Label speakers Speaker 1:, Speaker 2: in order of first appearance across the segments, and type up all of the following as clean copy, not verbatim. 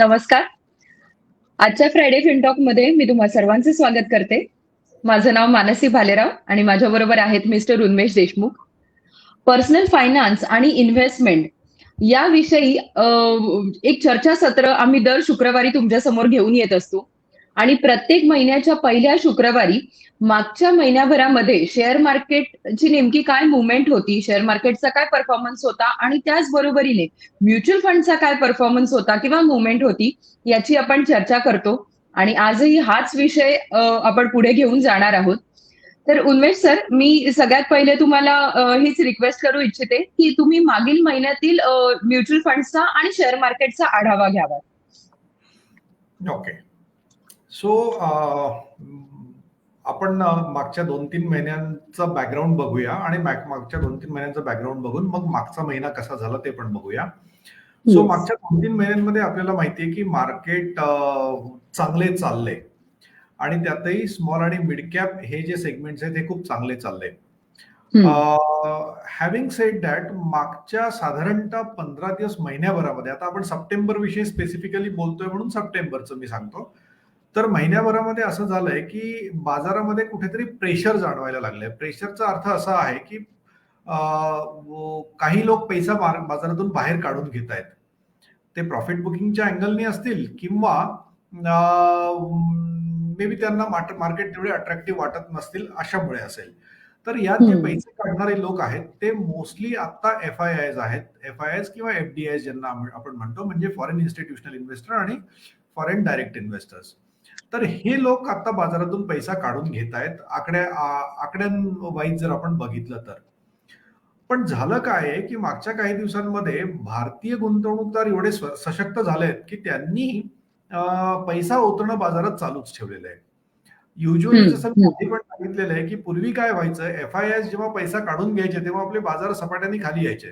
Speaker 1: नमस्कार. आजच्या फ्रायडे फिनटॉक मध्ये मी तुम्हा सर्वांचे स्वागत करते. माझं नाव मानसी भालेराव आणि माझ्याबरोबर आहेत mister Unmesh Deshmukh. Personal finance आणि इन्व्हेस्टमेंट याविषयी एक चर्चासत्र आम्ही दर शुक्रवारी तुमच्या समोर घेऊन येत असतो. आणि प्रत्येक महिन्याच्या पहिल्या शुक्रवारी मागच्या महिन्याभरामध्ये शेअर मार्केटची नेमकी काय मुवमेंट होती, शेअर मार्केटचा काय परफॉर्मन्स होता आणि त्याचबरोबरीने म्युच्युअल फंडचा काय परफॉर्मन्स होता किंवा मुवमेंट होती याची आपण चर्चा करतो. आणि आजही हाच विषय आपण पुढे घेऊन जाणार आहोत. तर उन्मेष सर, मी सगळ्यात पहिले तुम्हाला हीच रिक्वेस्ट करू इच्छिते की तुम्ही मागील महिन्यातील म्युच्युअल फंडचा आणि शेअर मार्केटचा आढावा घ्यावा.
Speaker 2: ओके. सो आपण मागच्या 2-3 महिन्यांचा बॅकग्राऊंड बघूया आणि मागच्या 2-3 महिन्यांचा बॅकग्राऊंड बघून मग मागचा महिना कसा झाला ते पण बघूया. सो मागच्या 2-3 महिन्यांमध्ये आपल्याला माहितीये की मार्केट चांगले चालले आणि त्यातही स्मॉल आणि मिड कॅप हे जे सेगमेंट्स आहेत हे खूप चांगले चालले. हॅव्हिंग सेड दॅट, मागच्या साधारणतः 15 दिवस महिन्याभरामध्ये, आता आपण सप्टेंबर विषयी स्पेसिफिकली बोलतोय म्हणून सप्टेंबरचं मी सांगतो, तर महिन्याभरामध्ये असं झालंय की बाजारामध्ये कुठेतरी प्रेशर जाणवायला लागलंय. प्रेशरचा अर्थ असा आहे की काही लोक पैसा बाजारातून बाहेर काढून घेत आहेत. ते प्रॉफिट बुकिंगच्या अँगलनी असतील किंवा मे बी त्यांना मार्केट तेवढे अट्रॅक्टिव्ह वाटत नसतील अशामुळे असेल. तर यात जे पैसे काढणारे लोक आहेत ते मोस्टली आता FIIs आहेत. FIIs किंवा FDIs ज्यांना आपण म्हणतो, म्हणजे फॉरेन इन्स्टिट्यूशनल इन्व्हेस्टर आणि फॉरेन डायरेक्ट इन्व्हेस्टर्स. तर हे लोक आता बाजारातून पैसा काढून घेत आहेत आकड्यांवाईज जर आपण बघितलं तर. पण झालं काय आहे की मागच्या काही दिवसांमध्ये भारतीय गुंतवणूकदार एवढे सशक्त झालेत की त्यांनी पैसा ओतणं बाजारात चालूच ठेवलेलं आहे. युजली जसं मी आधी पण सांगितलेलं आहे की पूर्वी काय व्हायचं, FIIs जेव्हा पैसा काढून घ्यायचे तेव्हा आपले बाजार सपाट्याने खाली यायचे.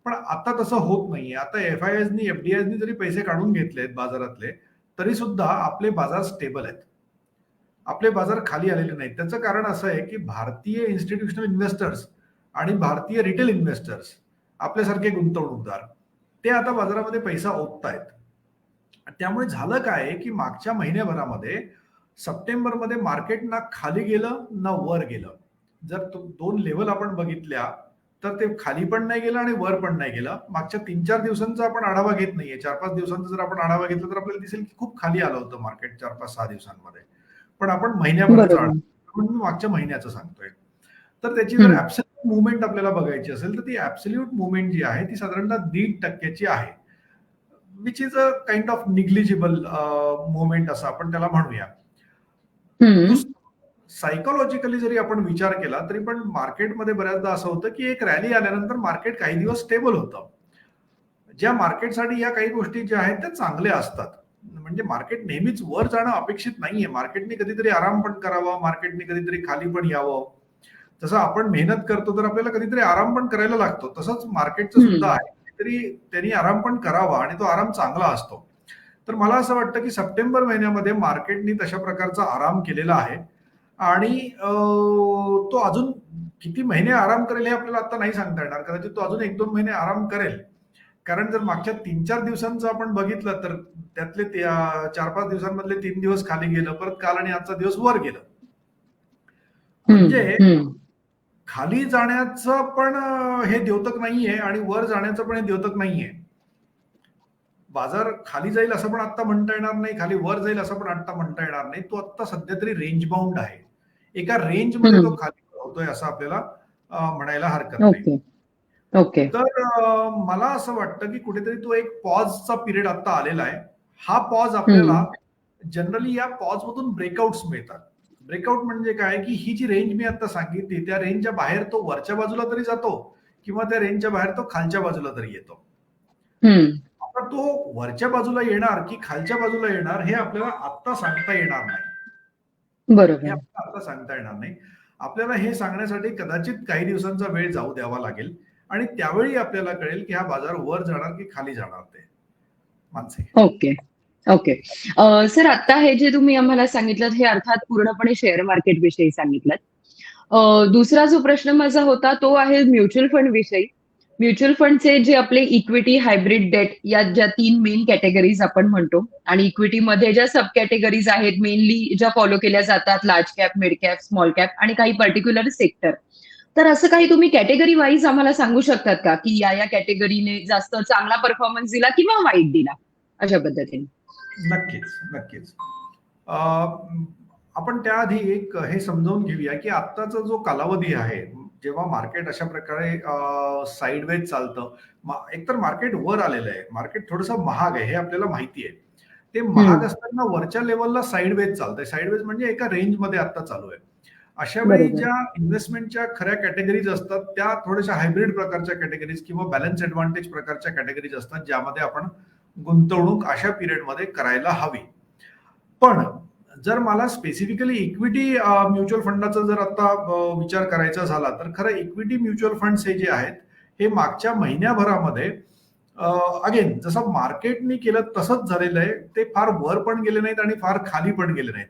Speaker 2: पण आता तसं होत नाहीये. आता FIIsनी FDIsनी जरी पैसे काढून घेतलेत बाजारातले तरी सुद्धा आपले बाजार स्टेबल आहेत. आपले बाजार खाली आलेले नाहीत. त्याचं कारण असं आहे की भारतीय इन्स्टिट्यूशनल इन्व्हेस्टर्स आणि भारतीय रिटेल इन्व्हेस्टर्स, आपल्यासारखे गुंतवणूकदार, ते आता बाजारामध्ये पैसा ओततायत. त्यामुळे झालं काय की मागच्या महिन्याभरामध्ये सप्टेंबरमध्ये मार्केट ना खाली गेलं ना वर गेलं. जर 2 लेवल आपण बघितल्या तर ते खाली पण नाही गेलं आणि वर पण नाही गेलं. मागच्या 3-4 दिवसांचा आपण आढावा घेत नाहीये. 4-5 दिवसांचा जर आपण आढावा घेतला तर आपल्याला दिसेल की खूप खाली आलं होतं मार्केट 4-5-6 दिवसांमध्ये. पण आपण महिन्याभराचा म्हणून मागच्या महिन्याचं सांगतोय. तर त्याची जर ऍब्सोल्यूट मुवमेंट आपल्याला बघायची असेल तर ती ऍब्सोल्यूट मुवमेंट जी आहे ती साधारणतः 1.5% आहे, which is a kind of negligible movement असं आपण त्याला म्हणूया. सायकोलॉजिकली जरी आपण विचार केला तरी पण मार्केटमध्ये बऱ्याचदा असं होतं की एक रॅली आल्यानंतर मार्केट काही दिवस स्टेबल होतं. ज्या मार्केटसाठी या काही गोष्टी ज्या आहेत त्या चांगल्या असतात. म्हणजे मार्केट नेहमीच वर जाणं अपेक्षित नाहीये. मार्केटने कधीतरी आराम पण करावा, मार्केटने कधीतरी खाली पण यावं. जसं आपण मेहनत करतो तर आपल्याला कधीतरी आराम पण करायला लागतो, तसंच मार्केटचं सुद्धा आहे. कधीतरी त्यांनी आराम पण करावा आणि तो आराम चांगला असतो. तर मला असं वाटतं की सप्टेंबर महिन्यामध्ये मार्केटनी तशा प्रकारचा आराम केलेला आहे आणि तो अजून किती महिने आराम करेल हे आपल्याला आता नाही सांगता येणार. कदाचित तो अजून 1-2 महिने आराम करेल. कारण जर मागच्या 3-4 दिवसांचं आपण बघितलं तर त्यातले 4-5 दिवसांमधले 3 दिवस खाली गेलं, परत काल आणि आजचा दिवस वर गेलं. म्हणजे खाली जाण्याचं पण हे द्योतक नाहीये आणि वर जाण्याचं पण हे द्योतक नाहीये. बाजार खाली जाईल असं पण आता म्हणता येणार नाही, खाली वर जाईल असं पण आता म्हणता येणार नाही. तो आता सध्या तरी रेंज बाउंड आहे. एका रेंज मध्ये तो खाली होतोय असं आपल्याला म्हणायला हरकत नाही.
Speaker 1: ओके.
Speaker 2: तर मला असं वाटतं की कुठेतरी तो एक पॉजचा पिरियड आता आलेला आहे. हा पॉज आपल्याला जनरली या पॉज मधून ब्रेकआउट्स मिळतात. ब्रेकआउट म्हणजे काय की ही जी रेंज मी आता सांगितली त्या रेंजच्या बाहेर तो वरच्या बाजूला तरी जातो किंवा त्या रेंजच्या बाहेर तो खालच्या बाजूला तरी येतो. आता तो वरच्या बाजूला येणार की खालच्या बाजूला येणार हे आपल्याला आता सांगता येणार नाही.
Speaker 1: बरोबर.
Speaker 2: हे आपल्याला आता सांगता येणार नाही. आपल्याला हे सांगण्यासाठी कदाचित काही दिवसांचा वेळ जाऊ द्यावा लागेल आणि त्यावेळी आपल्याला कळेल की हा बाजार वर जाणार की खाली जाणार ते. मानसी.
Speaker 1: ओके. ओके. सर, आता हे जे तुम्ही आम्हाला सांगितलं हे अर्थात पूर्णपणे शेअर मार्केट विषयी सांगितलं. दुसरा जो प्रश्न माझा होता तो आहे म्युच्युअल फंड विषयी. म्युच्युअल फंडचे जे आपले इक्विटी, हायब्रिड डेट या ज्या 3 मेन कॅटेगरीज आपण म्हणतो आणि इक्विटीमध्ये ज्या सब कॅटेगरीज आहेत मेनली ज्या फॉलो केल्या जातात large cap, mid cap, small cap आणि काही पर्टिक्युलर सेक्टर. तर असं काही तुम्ही कॅटेगरी वाईज आम्हाला सांगू शकतात का की या कॅटेगरीने जास्त चांगला परफॉर्मन्स दिला किंवा वाईट दिला अशा पद्धतीने?
Speaker 2: नक्कीच, नक्कीच. आपण त्याआधी एक हे समजावून घेऊया की आत्ताचा जो कालावधी आहे, जेव्हा मार्केट अशा प्रकारे साईडवेज चालतं, एकतर मार्केट वर आलेलं आहे, मार्केट थोडंसं महाग आहे हे आपल्याला माहिती आहे. ते महाग असताना वरच्या लेवलला साईडवेज चालतंय. साईडवेज म्हणजे एका रेंजमध्ये आता चालू आहे. अशा वेळी
Speaker 1: बरोबर.
Speaker 2: ज्या इन्व्हेस्टमेंटच्या खऱ्या कॅटेगरीज असतात त्या थोड्याशा हायब्रिड प्रकारच्या कॅटेगरीज किंवा बॅलन्स ऍडव्हान्टेज प्रकारच्या कॅटेगरीज असतात, ज्यामध्ये आपण गुंतवणूक अशा पिरियडमध्ये करायला हवी. पण जर मला स्पेसिफिकली इक्विटी म्युच्युअल फंडाचा जर आता विचार करायचा झाला तर खरं इक्विटी म्युच्युअल फंड्स हे जे आहेत हे मागच्या महिन्याभरामध्ये अगेन जसं मार्केटनी केलं तसंच झालेलं आहे. ते फार वर पण गेले नाहीत आणि फार खाली पण गेले नाहीत.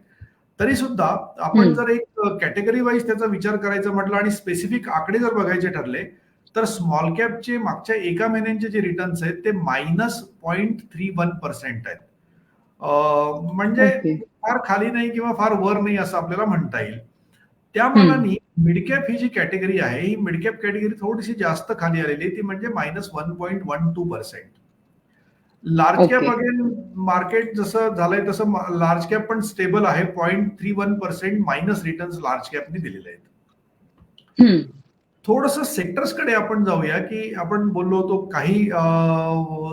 Speaker 2: तरी सुद्धा आपण जर एक कॅटेगरी वाईज त्याचा विचार करायचा म्हटलं आणि स्पेसिफिक आकडे जर बघायचे ठरले तर स्मॉल कॅपचे मागच्या एका महिन्यांचे जे रिटर्न्स आहेत ते -0.31% आहेत. म्हणजे
Speaker 1: ओके.
Speaker 2: फार खाली नाही किंवा फार वर नाही असं आपल्याला म्हणता येईल. त्या मानाने मिडकॅप ही जी कॅटेगरी आहे ही मिडकॅप कॅटेगरी थोडीशी जास्त खाली आलेली आहे, ती म्हणजे -1.12%. Large cap
Speaker 1: okay.
Speaker 2: Again market जसं झालंय तसं लार्ज कॅप पण स्टेबल आहे. 0.31% मायनस रिटर्न्स लार्ज कॅपने दिलेले आहेत. थोडंसं सेक्टर्सकडे आपण जाऊया की आपण बोललो होतो काही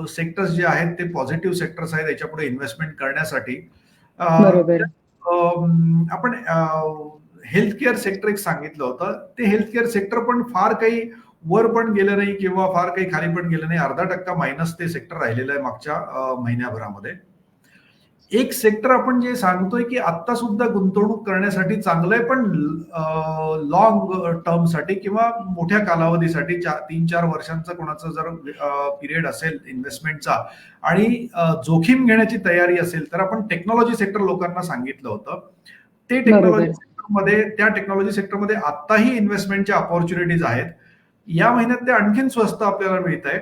Speaker 2: सेक्टर्स जे आहेत ते पॉझिटिव्ह सेक्टर्स आहेत याच्यापुढे इन्व्हेस्टमेंट करण्यासाठी.
Speaker 1: बरोबर.
Speaker 2: आपण हेल्थ केअर सेक्टर एक सांगितलं होतं. ते हेल्थ केअर सेक्टर पण फार काही वर पण गेलं नाही किंवा फार काही खाली पण गेलं नाही. 0.5% मायनस ते सेक्टर राहिलेलं आहे मागच्या महिन्याभरामध्ये. एक सेक्टर आपण जे सांगतोय की आता सुद्धा गुंतवणूक करण्यासाठी चांगलं आहे, पण लॉंग टर्मसाठी किंवा मोठ्या कालावधीसाठी 3-4 वर्षांचा कोणाचा जर पिरियड असेल इन्व्हेस्टमेंटचा आणि जोखीम घेण्याची तयारी असेल तर आपण टेक्नॉलॉजी सेक्टर लोकांना सांगितलं होतं. ते टेक्नॉलॉजी सेक्टरमध्ये त्या टेक्नॉलॉजी सेक्टरमध्ये आताही इन्व्हेस्टमेंटच्या ऑपॉर्च्युनिटीज आहेत. या महिन्यात ते आणखीन स्वस्त आपल्याला मिळत आहे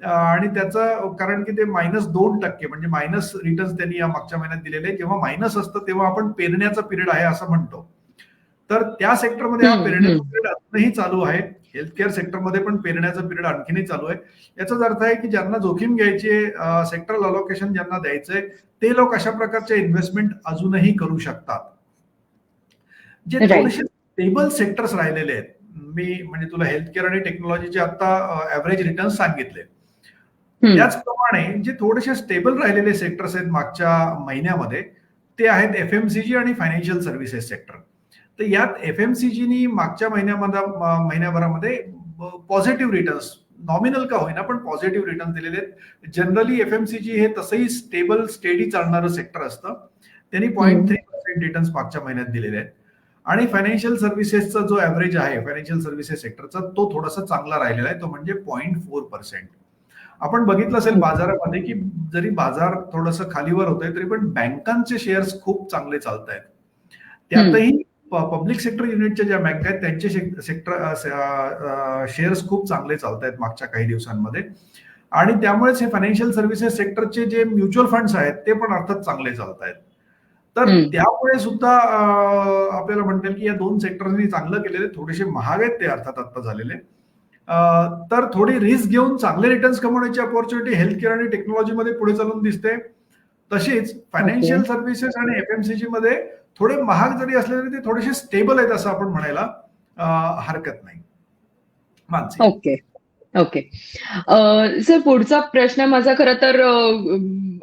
Speaker 2: आणि त्याचं कारण की ते -2% म्हणजे मायनस रिटर्न्स त्यांनी या मागच्या महिन्यात दिलेले. जेव्हा मायनस असतं तेव्हा आपण पेरण्याचा पिरियड आहे असं म्हणतो. तर त्या सेक्टरमध्ये हा पेरण्याचा पिरियड अजूनही चालू आहे. हेल्थ केअर सेक्टरमध्ये पण पेरण्याचा पिरियड आणखीनही चालू आहे. याचाच अर्थ आहे की ज्यांना जोखीम घ्यायची सेक्टरल अलोकेशन ज्यांना द्यायचंय ते लोक अशा प्रकारचे इन्व्हेस्टमेंट अजूनही करू शकतात. जे थोडेसे स्टेबल सेक्टर्स राहिलेले आहेत, मी म्हणजे तुला हेल्थ केअर आणि टेक्नॉलॉजीचे आता ऍव्हरेज रिटर्न्स सांगितले. त्याचप्रमाणे जे थोडेसे स्टेबल राहिलेले सेक्टर्स आहेत मागच्या महिन्यामध्ये ते आहेत एफएमसीजी आणि फायनान्शियल सर्व्हिसेस सेक्टर. तर यात एफएमसीजीनी मागच्या महिन्याभरामध्ये पॉझिटिव्ह रिटर्न्स नॉमिनल का होईना पण पॉझिटिव्ह रिटर्न्स दिलेले आहेत. जनरली एफएमसीजी हे तसंही स्टेबल स्टेडी चालणारं सेक्टर असतं. त्यांनी 0.3% रिटर्न्स मागच्या महिन्यात दिलेले आहेत. आणि फायनान्शियल सर्व्हिसेसचा जो ऍव्हरेज आहे फायनान्शियल सर्व्हिसेस सेक्टरचा तो थोडासा चांगला राहिलेला आहे, तो म्हणजे 0.4%. आपण बघितलं असेल बाजारामध्ये की जरी बाजार थोडंसं खालीवर होतंय तरी पण बँकांचे शेअर्स खूप चांगले चालत आहेत. त्यातही पब्लिक सेक्टर युनिटच्या ज्या बँक आहेत त्यांचे शेअर्स खूप चांगले चालत आहेत मागच्या काही दिवसांमध्ये आणि त्यामुळेच हे फायनान्शियल सर्व्हिसेस सेक्टरचे जे म्युच्युअल फंड्स आहेत ते पण अर्थात चांगले चालत आहेत. तर त्यामुळे सुद्धा आपल्याला म्हणता येईल की या दोन सेक्टरनी चांगलं केलेले, थोडेसे महाग आहेत ते अर्थात आता झालेले. तर थोडी रिस्क घेऊन चांगले रिटर्न्स कमवण्याची अपॉर्च्युनिटी हेल्थ केअर आणि टेक्नॉलॉजीमध्ये पुढे चालून दिसते. तशीच फायनान्शियल सर्व्हिसेस आणि एफएमसीजी मध्ये थोडे महाग जरी असले तरी ते थोडेसे स्टेबल आहेत असं आपण म्हणायला हरकत नाही. मानसी.
Speaker 1: ओके. ओके. सर पुढचा प्रश्न माझा खरं तर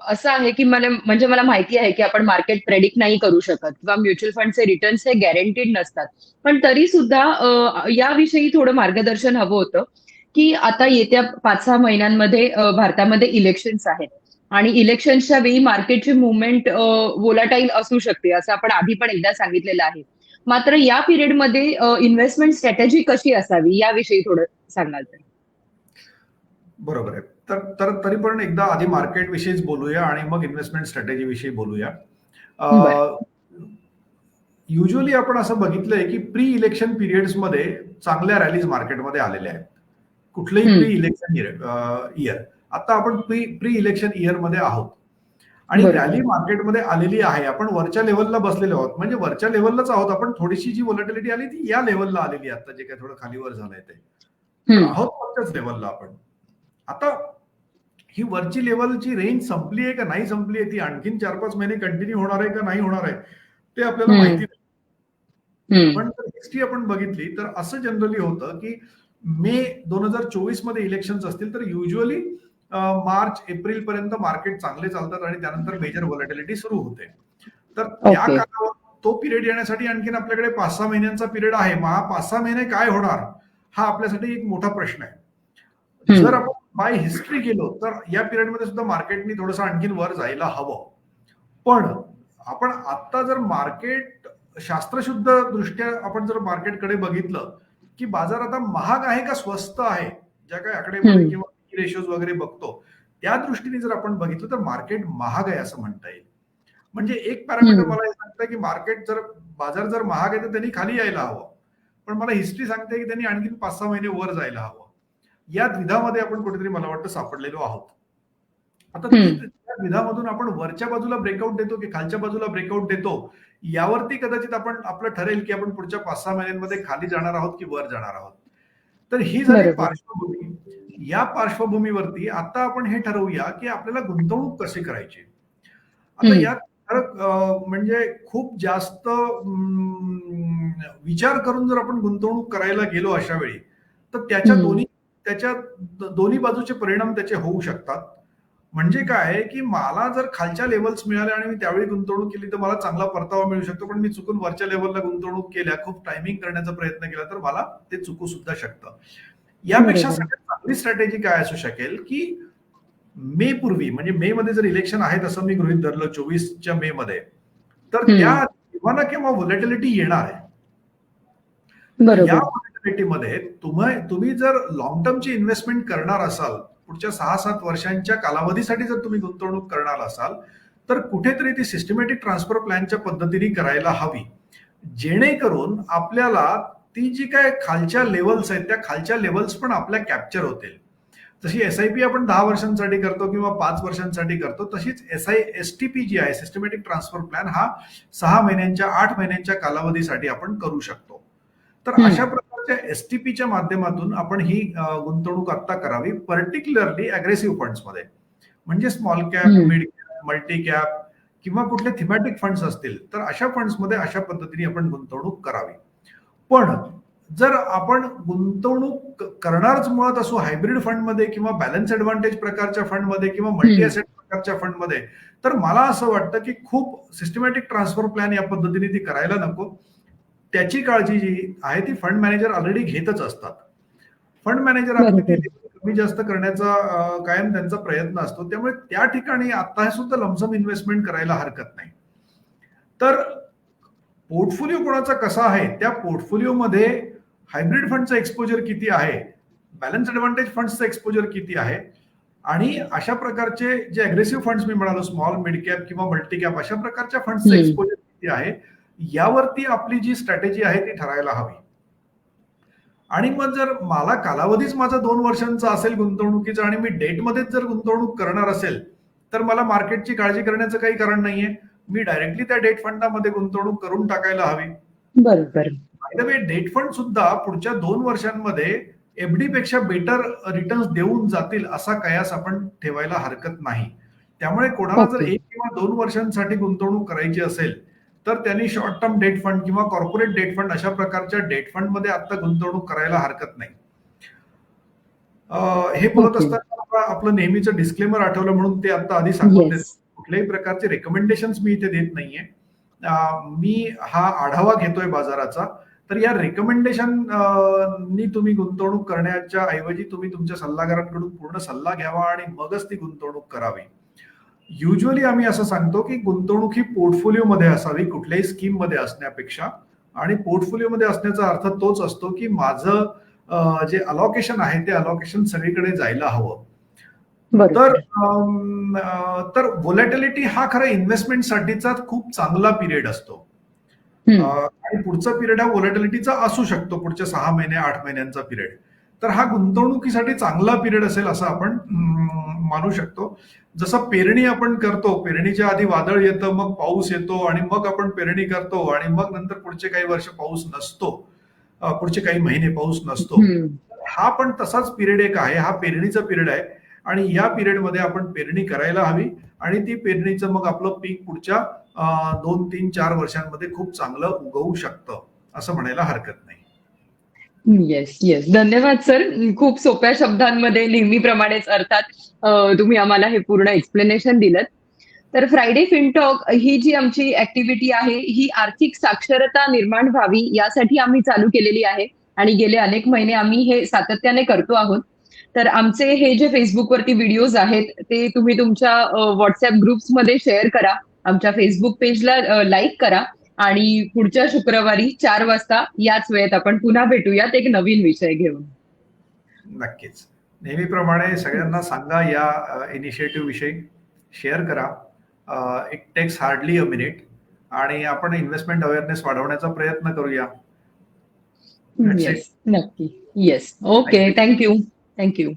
Speaker 1: असा आहे की मला माहिती आहे की आपण मार्केट प्रेडिक्ट नाही करू शकत किंवा म्युच्युअल फंडचे रिटर्न्स हे गॅरंटीड नसतात. पण तरी सुद्धा याविषयी थोडं मार्गदर्शन हवं होतं की आता येत्या 5-6 महिन्यांमध्ये भारतामध्ये इलेक्शन्स आहेत आणि इलेक्शन्सच्या वेळी मार्केटची मुवमेंट वोलाटाईल असू शकते असं आपण आधी पण एकदा सांगितलेलं आहे. मात्र या पिरियडमध्ये इन्व्हेस्टमेंट स्ट्रॅटेजी कशी असावी याविषयी थोडं सांगाल तर?
Speaker 2: बरोबर आहे. तर तरी पण एकदा आधी मार्केट विषयीच बोलूया आणि मग इन्व्हेस्टमेंट स्ट्रॅटेजी विषयी बोलूया. युजली आपण असं बघितलंय की प्री इलेक्शन पिरियड्स मध्ये चांगल्या रॅलीज मार्केटमध्ये आलेल्या आहेत. कुठलेही
Speaker 1: हम्म.
Speaker 2: Pre election year. आता आपण प्री इलेक्शन इयर मध्ये आहोत आणि
Speaker 1: बरोबर.
Speaker 2: रॅली मार्केटमध्ये आलेली आहे. आपण वरच्या लेवलला बसलेलो आहोत, म्हणजे वरच्या लेवललाच आहोत आपण. थोडीशी जी व्होलॅटिलिटी आली ती या लेवलला आलेली आहे. आता जे काही थोडं खालीवर झालंय ते, तर
Speaker 1: हम्म.
Speaker 2: आहोत वरच्याच लेवलला आपण. आता ही वरची लेवलची रेंज संपली आहे का नाही संपली आहे, ती आणखीन 4-5 महिने कंटिन्यू होणार आहे का नाही होणार आहे, ते आपल्याला माहिती नाही.
Speaker 1: हम्म.
Speaker 2: पण जर हिस्ट्री आपण बघितली तर असं जनरली होतं की मे 2024 मध्ये इलेक्शन्स असतील तर युजली मार्च एप्रिल पर्यंत मार्केट चांगले चालतात आणि त्यानंतर मेजर व्हॉलॅटिलिटी सुरू होते. तर त्या
Speaker 1: ओके.
Speaker 2: कालावधीत तो पिरियड येण्यासाठी आणखीन आपल्याकडे 5-6 महिन्यांचा पिरियड आहे. मग हा 5-6 महिने काय होणार, हा आपल्यासाठी एक मोठा प्रश्न आहे. जर
Speaker 1: हम्म.
Speaker 2: आपण बाय हिस्ट्री गेलो तर या पिरियडमध्ये सुद्धा मार्केटनी थोडंसं आणखीन वर जायला हवं. पण आपण आता जर मार्केट शास्त्रशुद्ध दृष्ट्या आपण जर मार्केटकडे बघितलं की बाजार आता महाग आहे का स्वस्त आहे, ज्या काही आकडेमोडी
Speaker 1: हम्म.
Speaker 2: किंवा रेशोज वगैरे बघतो त्या दृष्टीने जर आपण बघितलं तर मार्केट महाग आहे असं म्हणता येईल. म्हणजे एक पॅरामीटर
Speaker 1: हम्म.
Speaker 2: मला हे सांगतं की मार्केट जर बाजार जर महाग आहे तर त्यांनी खाली यायला हवं. पण मला हिस्ट्री सांगते की त्यांनी आणखीन 5-6 महिने वर जायला हवं. या द्विधामध्ये आपण कुठेतरी मला वाटतं सापडलेलो आहोत. आता
Speaker 1: हम्म.
Speaker 2: त्या द्विधामधून आपण वरच्या बाजूला ब्रेकआउट देतो की खालच्या बाजूला ब्रेकआउट देतो, यावरती कदाचित आपण आपलं ठरेल की आपण पुढच्या 5-6 महिन्यांमध्ये खाली जाणार आहोत की वर जाणार आहोत. तर ही झाली
Speaker 1: बरोबर.
Speaker 2: पार्श्वभूमी. या पार्श्वभूमीवरती आता आपण हे ठरवूया की आपल्याला गुंतवणूक कशी करायची. आता
Speaker 1: हम्म.
Speaker 2: यात म्हणजे खूप जास्त विचार करून जर आपण गुंतवणूक करायला गेलो अशा वेळी तर त्याच्या दोन्ही बाजूचे परिणाम त्याचे होऊ शकतात. म्हणजे काय आहे की मला जर खालच्या लेवल्स मिळाल्या आणि मी त्यावेळी गुंतवणूक केली तर मला चांगला परतावा मिळू शकतो, पण मी चुकून वरच्या लेवलला गुंतवणूक केल्या, खूप टायमिंग करण्याचा प्रयत्न केला तर मला ते चुकू सुद्धा शकतं. यापेक्षा
Speaker 1: बरोबर.
Speaker 2: सगळ्यात चांगली स्ट्रॅटेजी काय असू शकेल की मे पूर्वी, म्हणजे मे मध्ये जर इलेक्शन आहेत असं मी गृहीत धरलं 24च्या मे मध्ये, तर त्या
Speaker 1: हम्म.
Speaker 2: केव्हा ना केव्हा व्होलॅटिलिटी येणार आहे. या
Speaker 1: बरोबर.
Speaker 2: व्होलॅटिलिटीमध्ये तुम्ही जर लॉंग टर्मची इन्व्हेस्टमेंट करणार असाल, पुढच्या 6-7 वर्षांच्या कालावधीसाठी जर तुम्ही गुंतवणूक करणार असाल तर कुठेतरी ती सिस्टमॅटिक ट्रान्सफर प्लॅनच्या पद्धतीने करायला हवी, जेणेकरून आपल्याला ती जी काय खालच्या लेवल्स आहेत त्या खालच्या लेवल्स पण आपल्या कॅप्चर होतील. जशी एसआयपी आपण 10 वर्षांसाठी करतो किंवा 5 वर्षांसाठी करतो, तशीच एसटीपी जी आहे, सिस्टमॅटिक ट्रान्सफर प्लॅन, हा 6 महिन्यांच्या 8 महिन्यांच्या कालावधीसाठी आपण करू शकतो. तर अशा प्रकारच्या एसटीपीच्या माध्यमातून आपण ही गुंतवणूक आता करावी, पर्टिक्युलरली अग्रेसिव्ह फंड्समध्ये, म्हणजे small cap, mid cap, multi cap किंवा कुठले थिमॅटिक फंड्स असतील तर अशा फंड्समध्ये अशा पद्धतीने आपण गुंतवणूक करावी. पण जर आपण गुंतवणूक करणारच मुळात असो हायब्रिड फंडमध्ये किंवा बॅलन्स ऍडव्हान्टेज प्रकारच्या फंडमध्ये किंवा मल्टी असेट प्रकारच्या फंडमध्ये, तर मला असं वाटतं की खूप सिस्टमॅटिक ट्रान्सफर प्लॅन या पद्धतीने ती करायला नको. त्याची काळजी जी आहे ती फंड मॅनेजर ऑलरेडी घेतच असतात. फंड मॅनेजर आपली ती कमी जास्त करण्याचा कायम त्यांचा प्रयत्न असतो. त्यामुळे त्या ठिकाणी आता सुद्धा लमसम इन्व्हेस्टमेंट करायला हरकत नाही. तर पोर्टफोलिओ कोणाचा कसा आहे, त्या पोर्टफोलिओमध्ये हायब्रिड फंडचा एक्सपोजर किती आहे, बॅलन्स ऍडव्हान्टेज फंड्सचा एक्सपोजर किती आहे, आणि अशा प्रकारचे जे अग्रेसिव्ह फंड्स मी म्हणालो, स्मॉल मिड कॅप किंवा मल्टी कॅप, अशा प्रकारच्या फंड्सचा एक्सपोजर किती आहे, यावरती आपली जी स्ट्रॅटेजी आहे ती ठरायला हवी. आणि मग जर मला कालावधीच माझा 2 वर्षांचा असेल गुंतवणुकीचा आणि मी डेटमध्येच जर गुंतवणूक करणार असेल तर मला मार्केटची काळजी करण्याचं काही कारण नाहीये. मी डायरेक्टली त्या डेट फंडामध्ये गुंतवणूक करून टाकायला हवी.
Speaker 1: बरोबर.
Speaker 2: By the way, debt fund सुद्धा पुढच्या 2 वर्षांमध्ये एफडी पेक्षा बेटर रिटर्न्स देऊन जातील असा कयास आपण ठेवायला हरकत नाही. त्यामुळे कोणाला जर 1 किंवा 2 वर्षांसाठी गुंतवणूक करायची असेल तर त्यांनी शॉर्ट टर्म डेट फंड किंवा कॉर्पोरेट डेट फंड अशा प्रकारच्या डेट फंड मध्ये आता गुंतवणूक करायला हरकत नाही. हे बोलत असताना आपलं नेहमीचं डिस्क्लेमर आठवलं म्हणून ते आता आधी सांगून देतो. कुठल्याही प्रकारचे रेकमेंडेशन्स मी इथे देत नाहीये. मी हा आढावा घेतोय बाजाराचा. तर या रेकमेंडेशन नी तुम्ही गुंतवणूक करण्याच्या ऐवजी तुम्ही तुमच्या सल्लागारांकडून पूर्ण सल्ला घ्यावा आणि मगच ती गुंतवणूक करावी. युजली आम्ही असं सांगतो की गुंतवणूक ही पोर्टफोलिओमध्ये असावी, कुठल्याही स्कीम मध्ये असण्यापेक्षा. आणि पोर्टफोलिओमध्ये असण्याचा अर्थ तोच असतो की माझं जे अलोकेशन आहे ते अलोकेशन सगळीकडे जायला हवं. तर व्होलॅटिलिटी हा खरं इन्व्हेस्टमेंटसाठीचा खूप चांगला पिरियड असतो. आणि पुढचा पिरियड हा व्होलॅटिलिटीचा असू शकतो, पुढच्या 6 महिने 8 महिन्यांचा पिरियड. तर हा गुंतवणुकीसाठी चांगला पिरियड असेल असं आपण मानू शकतो. जसं पेरणी आपण करतो, पेरणीच्या आधी वादळ येतं, मग पाऊस येतो आणि मग आपण पेरणी करतो आणि मग नंतर पुढचे काही वर्ष पाऊस नसतो, पुढचे काही महिने पाऊस नसतो. हा पण तसाच पिरियड एक आहे, हा पेरणीचा पिरियड आहे आणि या पिरियडमध्ये आपण पेरणी करायला हवी आणि ती पेरणीचं मग आपलं पीक पुढच्या 2-3-4 वर्षांमध्ये खूप चांगलं उगवू शकतं असं म्हणायला हरकत नाही.
Speaker 1: येस येस, धन्यवाद सर. खूप सोप्या शब्दांमध्ये नेहमीप्रमाणेच अर्थात तुम्ही आम्हाला हे पूर्ण एक्सप्लेनेशन दिलं. तर फ्रायडे फिनटॉक ही जी आमची ऍक्टिव्हिटी आहे ही आर्थिक साक्षरता निर्माण व्हावी यासाठी आम्ही चालू केलेली आहे आणि गेले अनेक महिने आम्ही हे सातत्याने करतो आहोत. तर आमचे हे जे फेसबुकवरती व्हिडिओज आहेत ते तुम्ही तुमच्या व्हॉट्सअप ग्रुप्समध्ये शेअर करा, आमच्या फेसबुक पेजला लाईक करा आणि पुढच्या शुक्रवारी 4 वाजता याच वेळेत आपण पुन्हा भेटूयात एक नवीन विषय घेऊन.
Speaker 2: नक्कीच. नेहमीप्रमाणे सगळ्यांना सांगा या इनिशिएटिव्ह विषयी, शेअर करा. It takes hardly a minute आणि आपण इन्व्हेस्टमेंट अवेअरनेस वाढवण्याचा प्रयत्न करूया. That's it.
Speaker 1: येस, नक्की. Yes. Okay.
Speaker 2: Thank you.
Speaker 1: Thank you. Thank you.